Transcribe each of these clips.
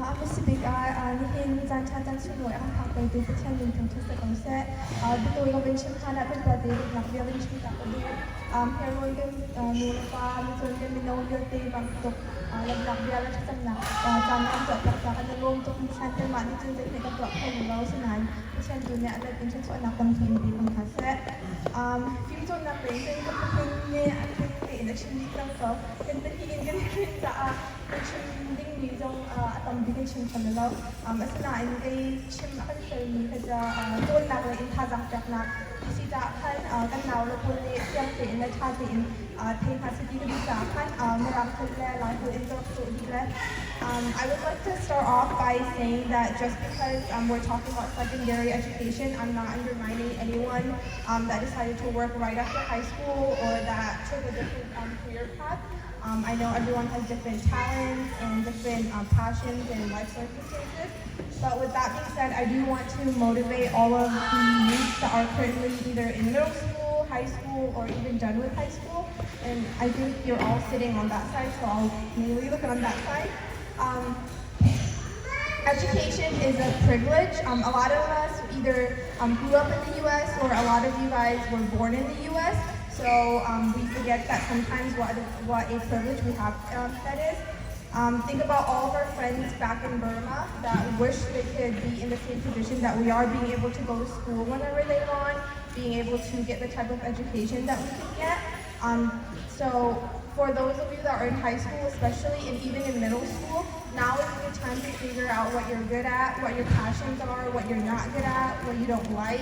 Specific nihin zan chatan sunoi ang pakai tu petian min tang tusa kongse betul yang benci kana pen berarti nak dia benci tak perlu heroin kan nula pa betul kan minau dia te bang tu nak dia lah chatan nak jangan buat perkara nalung tu petian kan mak ni tu jadi kan buat kau nula senan petian tu ni ada benci tu anak kan tu di pangkase film tu nak pengen kan pengen ni election ni kan kau kan pengen kan tak election ding ni jong atam bikin chim kanalo asna in kai chim kan film kaja ton nak le in thajak jak nak si ja kan kan naw le pun le yang te in le tha te in the capacity to be ja kan marang kan le lai ko in to so le I would like to start off by saying that just because we're talking about secondary education, I'm not undermining anyone that decided to work right after high school or that took a different career path. I know everyone has different talents and different passions and life circumstances. But with that being said, I do want to motivate all of the youth that are currently either in middle school, high school, or even done with high school. And I think you're all sitting on that side, so I'll mainly look on that side. Education is a privilege. A lot of us either grew up in the U.S. or a lot of you guys were born in the U.S. So we forget that sometimes what a privilege we have that is. Think about all of our friends back in Burma that wish they could be in the same position that we are, being able to go to school whenever they want, being able to get the type of education that we can get. So for those of you that are in high school especially, and even in middle school, now is a good time to figure out what you're good at, what your passions are, what you're not good at, what you don't like,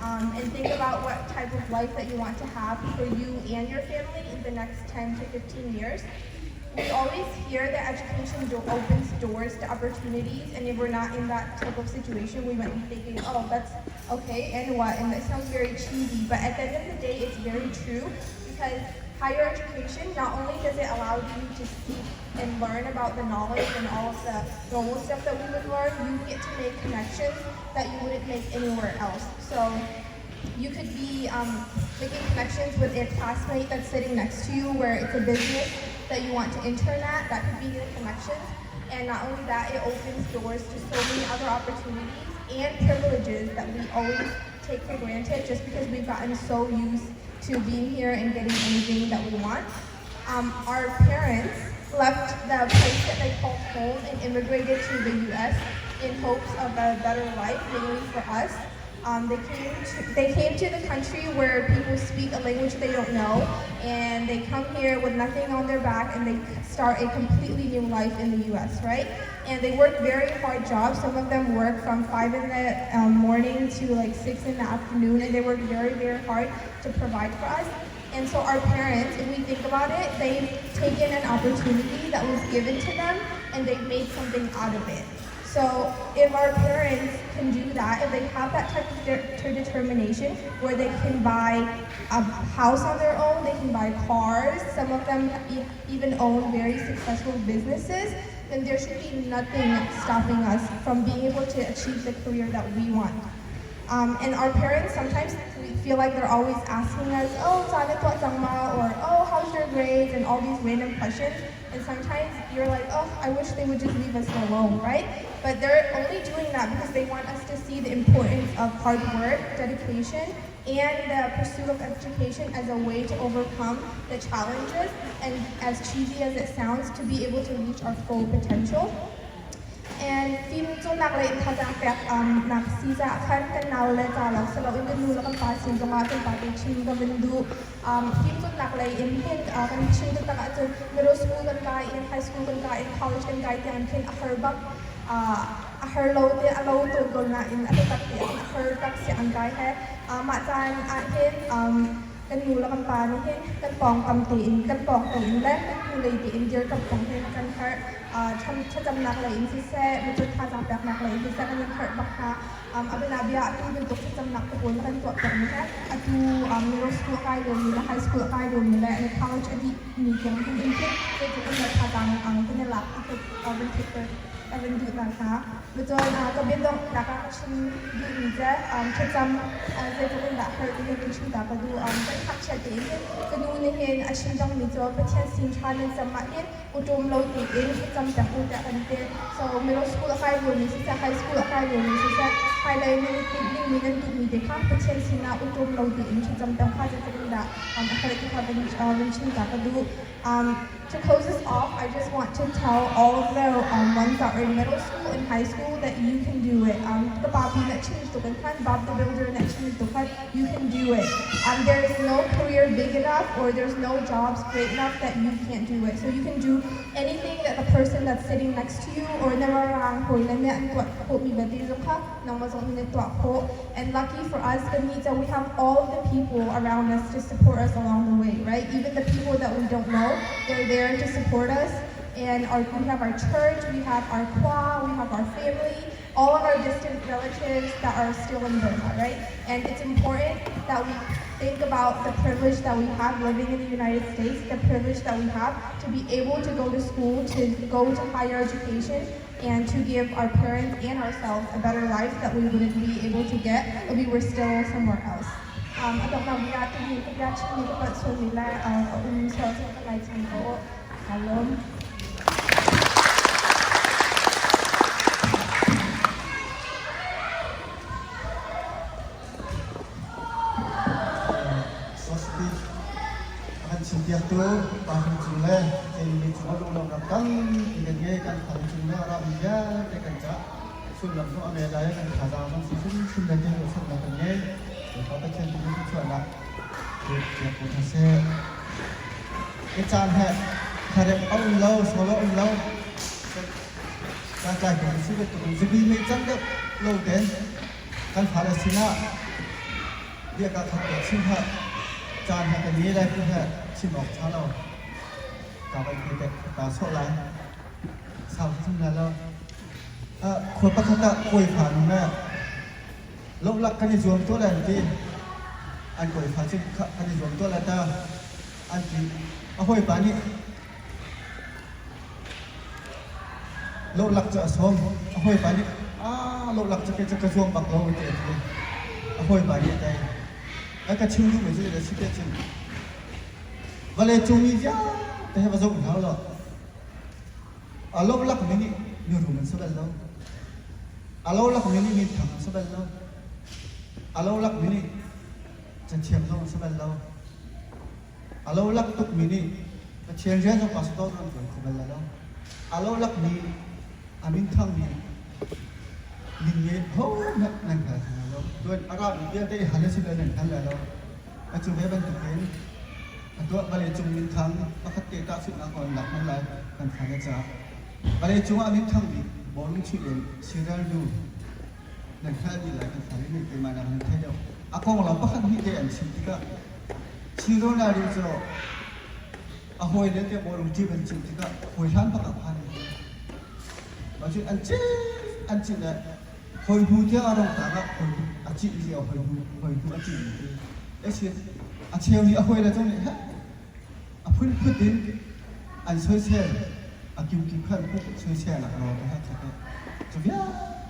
and think about what type of life that you want to have for you and your family in the next 10 to 15 years. We always hear that education opens doors to opportunities, and if we're not in that type of situation, we might be thinking, oh, that's okay, and what? And that sounds very cheesy, but at the end of the day, it's very true, because higher education, not only does it allow you to seek and learn about the knowledge and all of the normal stuff that we would learn, you get to make connections that you wouldn't make anywhere else. So you could be making connections with a classmate that's sitting next to you where it's a business that you want to intern at, that could be the connections. And not only that, it opens doors to so many other opportunities and privileges that we always take for granted just because we've gotten so used to being here and getting anything that we want. Our parents left the place that they called home and immigrated to the U.S. in hopes of a better life, mainly for us. They came to the country where people speak a language they don't know, and they come here with nothing on their back, and they start a completely new life in the U.S., right? And they work very hard jobs. Some of them work from 5 in the morning to like 6 in the afternoon, and they work very, very hard to provide for us. And so our parents, if we think about it, they've taken an opportunity that was given to them, and they've made something out of it. So if our parents can do that, if they have that type of determination where they can buy a house on their own, they can buy cars, some of them even own very successful businesses, then there should be nothing stopping us from being able to achieve the career that we want. And our parents sometimes feel like they're always asking us, oh, or oh, how's your grades, and all these random questions. And sometimes you're like, oh, I wish they would just leave us alone, right? But they're only doing that because they want us to see the importance of hard work, dedication, and the pursuit of education as a way to overcome the challenges, and as cheesy as it sounds, to be able to reach our full potential. And film tu nak lain tajam pek nak sisa kan kenal le jalan selalu ini dulu kan pasti kemarin pasti cinta bendu film tu nak lain kan kan cinta tak aja middle school kan kai in high school kan kai in college kan kai tiang kan herbak herlo te alo tu gol na in atau tak tiang herbak si angkai hai macam akhir kan dulu kan pani kan pong kamtiin kan pong tin le kan mulai di India kan pong kan herถ้าจำนักเลยอินซิเซ่มันจะท่าจำแบบนักเลยอินซิเซ่กันยังเขินบักค่ะGeneve Bia itu bentuk jam nak pun kan buat kerja. Aku middle school kai dulu, high school kai dulu, dan college adi ni yang pun itu kita juga nak kadang penelak itu bentuk even do naka. Betul kabindong naka chin do niya kacam sa tukun da her din yung chin da padu kan hakcha din kanunin ashindang nito patyan sin chanin sa main utum lo din kacam da ko da kante so middle school high school ni sa high school high school ni sa highlight ni tigling ni nan ni de ka patyan sin na utum lo din kacam da ka sa tukun da akala ki ka din chin da padu to close this off, I just want to tell all of the ones that are in middle school and high school that you can do it. The Bobby that changed the Bob the Builder that changed the you can do it. There is no career big enough or there's no jobs great enough that you can't do it. So you can do anything that the person that's sitting next to you or and lucky for us, Ganita, we have all of the people around us to support us along the way, right? Even the people that we don't know, they're there to support us. And we have our church, we have our ruah, we have our family, all of our distant relatives that are still in Burma, right? And it's important that we think about the privilege that we have living in the United States, the privilege that we have to be able to go to school, to go to higher education, and to give our parents and ourselves a better life that we wouldn't be able to get if we were still somewhere else. I don't know, we got to be but so we let hello. เดียตัวปางจุลเล่เอ็นมีความรู้เราตั้งที่เงี้ยกันทำจุลเล่เรามีเยอะแต่กันจะส่วนหลังของอเมริกากันขาดมันสิ่งที่ชุนเดียวส่วนหลังกันเงี้ยเขาไปเช่นที่นี่ช่วยละเกี่ยวกับทางเส้นอาจารย์แห่ถ้าเด็กเอาเราสอนเราการจ่ายเงินซื้อตัวจะมีไม่จำกัดเราเด่นการผ่านสินะเรียกการทำเด็กชิ้นแห่จานแห่งนี้ได้เพื่อชิ้นออกช้าเรากลับไปเด็กตาโซ่ไรสาวที่นั่นเราคนประคัตคุยผ่านแม่ลงหลักกันในส่วนตัวแรงที่อันคุยผ่านชิ้นกันในส่วนตัวแรงแต่อันที่เอาคุยผ่านนี้ลงหลักจะสมเอาคุยผ่านนี้ลงหลักจะเป็นกระทรวงบักเราเด็กเลยเอาคุยผ่านนี้ได้แล้วก็ชิมดูเหมือนจะได้ชิมได้ชิมวันเลยจุ่มนี่จ้าแต่ให้ผสมเขาหรอลงหลักนี้นี่มีรูมันสบายแล้วลงหลักนี้นี่มีถังสบายแล้วลงหลักนี้นี่จะเชื่อมลงสบายแล้วลงหลักตุกนี้นี่จะเชื่อมเรื่องภาษาตัวนั้นสบายแล้วลงหลักนี้อามินทั้งนี้ลิงเย่โหนั่นแหละด้วยอารมณ์เดียวได้หันไปสิ่งใดหนึ่งนั่นแหละเราอาจจะไม่เป็นตัวเองตัวบริจุงมินทั้งปกติตาสุดนักคนหลักนั่นแหละกันทางจะบริจุงอามินทั้งนี้บอลลูนชุดเองซีเรียลดูนั่นแค่ดีแหละกันทางนี้เป็นมานามันเท่าเดียวอากงเราปกติเดียนสิ่งที่ก็ชีโร่นาดูจะอาหอยเนี่ยที่บอลลูนที่เป็นสิ่งที่ก็หอยท่านปกติพันบางทีอันเจเนี่ยหอยหูที่อารมณ์ต่างกันหอยอาชีพเดียวหอยหูอาชีพเอเชียอาชีพนี้หอยอะไรตรงนี้ฮะพื้นดินอันช่วยเชื่อกิวขั้นพวกช่วยเชื่อหลักเราไปฮะจะเบี้ย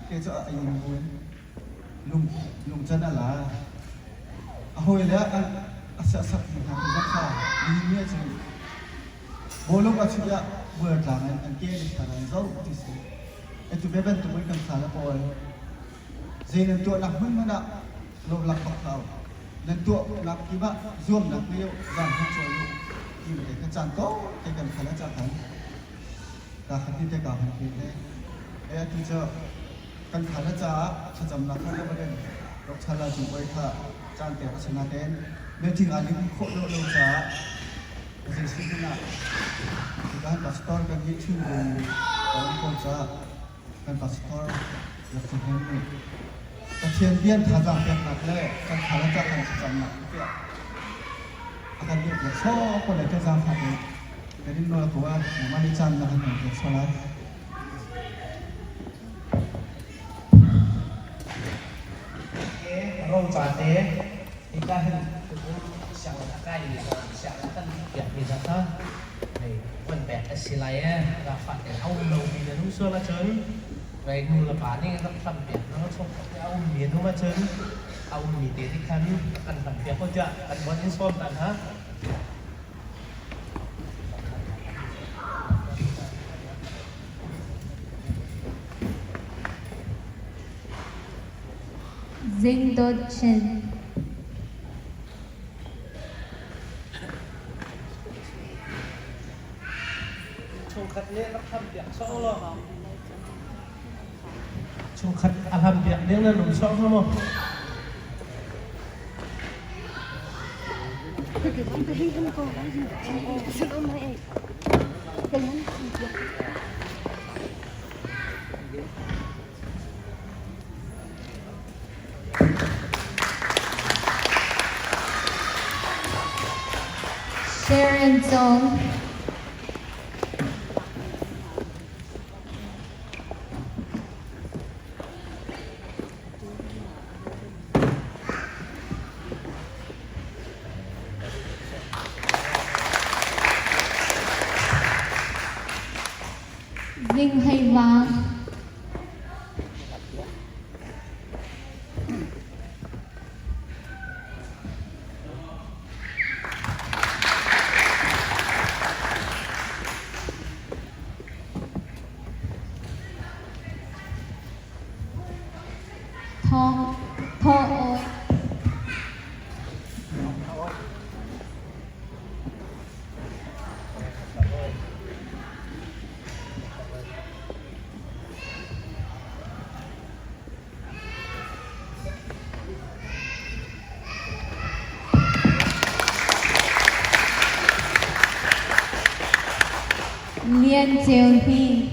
เกี่ยวกับไอ้ยังไงลุงจันอะไรหอยแล้วอันสักที่ทำเป็นราคาดีเนี่ยจริงโบลูกอาชีพเนี่ยเบื่อหลังอันเกี่ยวกับอะไรเจ้าที่สุดไอ้ตัวเบี้ยเป็นตัวไม่กันสารพอยเจนตัวหลักมันมันอะลงหลักปักเขานั่นตัวหลักที่ว่าร่วมหลักเดียวอย่างที่ช่วยลูกที่เด็กจันโตเด็กกันขนาดจันทันตาขันที่เด็กกับขันที่เด็กที่เจอกันขนาดจ้าขจำหลักเขาได้ประเด็นรถชาลาจุไว้ค่ะจันเตะชนะเด่นเมื่อถึงอันนี้โคตรโลจ้าเจสิบนาที่การปัสตอร์กันยิ่งชื่นชมตอนคนจ้าการปัสตอร์อยากจะเห็นกระเทียมเบี้ยนทาจังเปียกหนักเลยการขนาดจ้ากันจำหนักเปียกอาการเบี้ยนชอบคนไหนจะจำผัดเลยแต่ที่เราบอกว่ามันไม่จำนะครับเด็กชอบแล้วเราจ่ายเต้ที่การ想大概也想更表面上他，哎，问白的起来呀，那发点好路比的东西 xưa là chấn vậy nụ là phá nên các thầm tiệt nó không có ông miền không mà chấn ông miền tiệt thì khăn ăn thầm tiệt có chợ ăn bón đến xôm tận hả Ding đột chân chung khát nên các thầm tiệt rõ lo chung khát ăn thầm tiệt nên là đủ rõ không Sharon Zong Dinh Hay Vang Thong Ôi Liên Triều Thi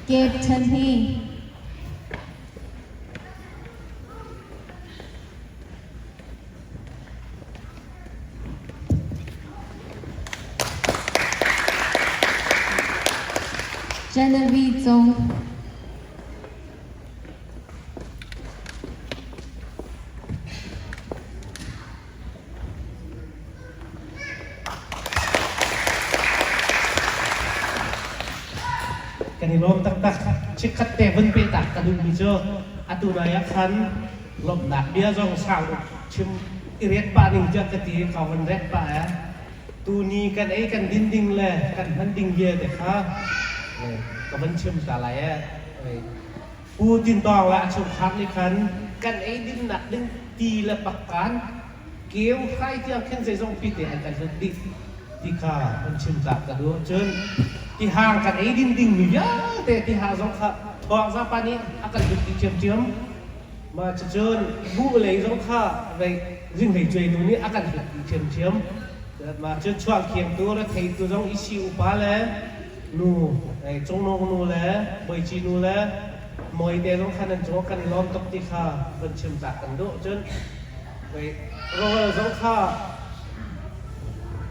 Gabe Trần Thi Geneve Bia cái này lom tắc tắc chiếc khát tè vân bê tạc cả đừng bị chưa à tụ này khăn lom đạp bia dòng sao chim iret pa ning chưa cái tí khảo vân red pa á tu ni kan ấy kan đinh đinh lệ kan hắn đinh ye để khá có vẫn chim cả lại á pu tin tòng lại chụp khát đi khăn kan ấy đinh nặng đinh tì là bạc cán kéo khai tiêu khen dây dòng pít để anh kan đi thì khá vẫn chim cả cả đứa chân thì hàng kan ấy đinh đinh nhá để thì hàng dòng khá thọ ra pa ni akan đi chiếm chiếm mà chân bu lấy dòng khá vậy riêng phải chơi đúng ni akan đi chiếm chiếm mà chân choàng kiềng tôi là thấy tôi giống isi upa lẽ nu này trong nông nu lẽ bơi chi nu lẽ mọi đèn trong khăn cho khăn lom tóc tì kha vẫn chìm tạc cần độ chân vậy rồi giống kha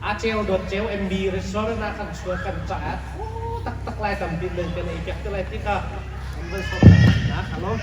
à treo đột treo MB resort na khăn xua khăn trả tắc tắc lại tầm pin lên cái này chắc cái này tì kha vẫn sống na khá lắm